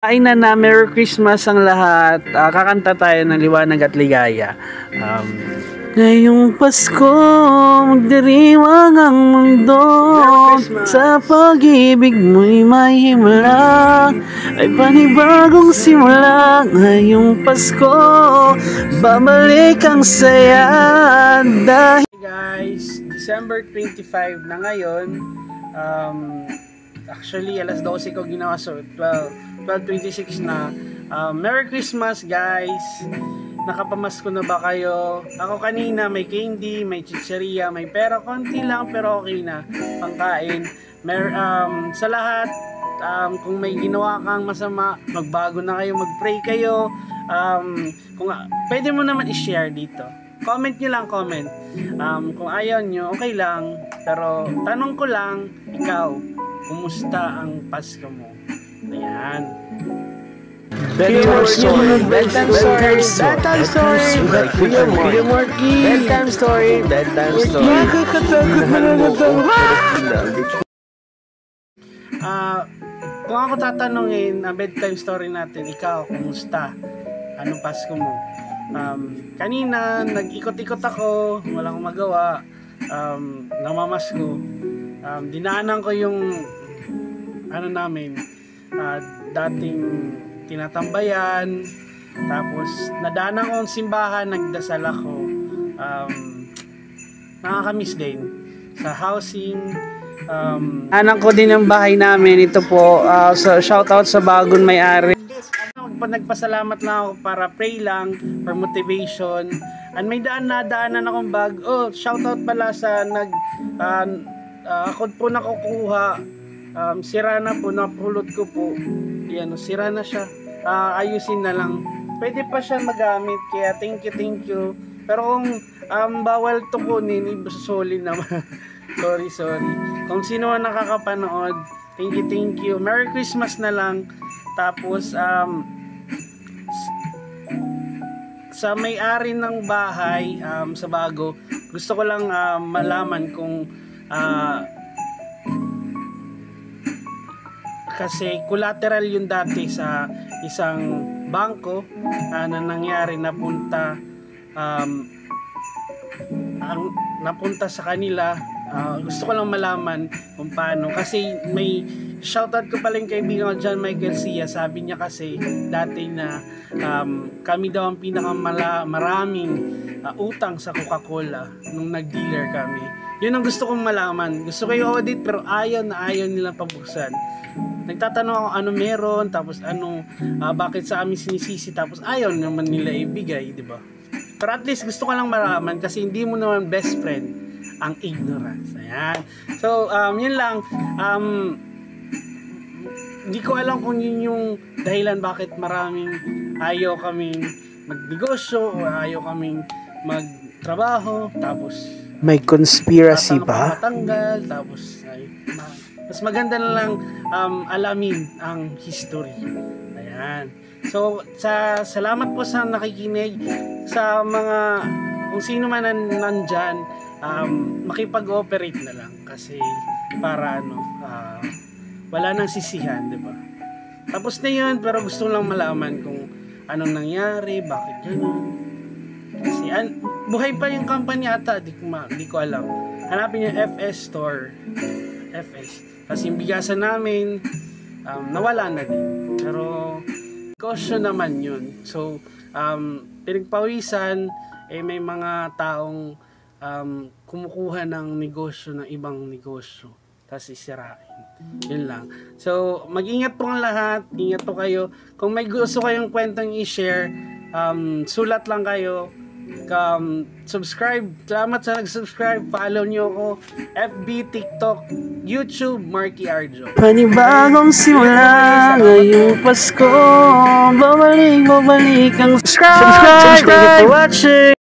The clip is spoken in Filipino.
Ay na Merry Christmas ang lahat. Kakanta tayo ng Liwanag at Ligaya. Ngayong Pasko, magdiriwang ang mundo. Sa pag-ibig mo'y may himala. Ay panibagong simula. Ngayong Pasko, babalik ang saya. Dahil guys, December 25 na ngayon. Actually, alas 12 ko ginawa, so 12:26 na. Merry Christmas guys! Nakapamasko na ba kayo? Ako kanina may candy, may chicheria, may pera, konti lang pero okay na pangkain. Sa lahat, kung may ginawa kang masama, magbago na kayo, magpray kayo. Kung pwede mo naman i-share dito, comment nyo lang, comment. Kung ayaw nyo, okay lang. Pero tanong ko lang, ikaw, kumusta ang Pasko mo? Ayan. Bedtime story. Bedtime story. Bedtime story. Kuya Marky. Bedtime story. Bedtime story. Nakakatakot na kung ako tatanungin ang bedtime story natin, ikaw, kumusta? Anong Pasko mo? Kanina, nag-ikot-ikot ako, walang magawa, namamasko. Dinaanan ko yung namin, dating tinatambayan, tapos nadaanan ko ang simbahan, nagdasal ako. Nakakamiss din sa housing. Anak ko din ang bahay namin, ito po. So shoutout sa bagong may-ari. Nagpasalamat lang ako para pray lang for motivation. And may nadaanan akong bag. Shoutout pala sa ako po nakukuha. Sira na po, napulot ko po. Yan, sira na siya. Ayusin na lang. Pwede pa siya magamit, kaya thank you. Pero kung bawal tukunin, ibusolin naman. sorry. Kung sino ang nakakapanood, thank you. Merry Christmas na lang. Tapos sa may-ari ng bahay, sa bago, gusto ko lang malaman kung kasi collateral yun dati sa isang bangko na nangyari, napunta sa kanila. Gusto ko lang malaman kung paano, kasi may shoutout ko pala yung kaibigan ko, John Michael Sia. Sabi niya kasi dati na kami daw ang pinakamaraming utang sa Coca-Cola nung nag-dealer kami. Yun ang gusto kong malaman. Gusto ko i-audit pero ayaw nilang pabuksan. Nagtatanong ako ano meron, tapos bakit sa amin sinisisi, tapos ayaw naman nila ibigay, di ba? Pero at least gusto ko lang malaman, kasi hindi mo naman best friend ang ignorance. Ayan. So, yun lang. Hindi ko alam kung yun yung dahilan bakit maraming ayaw kaming magnegosyo o ayaw kaming magtrabaho, tapos may conspiracy ba? Matanggal, tapos mas maganda na lang alamin ang history. Ayan. So, salamat po sa nakikinig, sa mga kung sino man nandyan, makipag-ooperate na lang, kasi para wala nang sisihan, di ba? Tapos na yun, pero gusto lang malaman kung anong nangyari, bakit gano'n. Kasi buhay pa yung company ata, di ko alam. Hanapin yung FS Store. FS. Kasi yung bigasan namin, nawala na din. Pero, negosyo naman yun. So, pinagpawisan, may mga taong kumukuha ng negosyo ng ibang negosyo, tapos isirain. Yun lang. So, mag-ingat po ang lahat. Ingat po kayo. Kung may gusto kayong kwentong i-share, sulat lang kayo. Subscribe. Salamat sa nag-subscribe. Follow nyo ako. FB, TikTok, YouTube, Marky Arjo. Panibagong simula ngayong Pasko. Babalik ang subscribe for watching.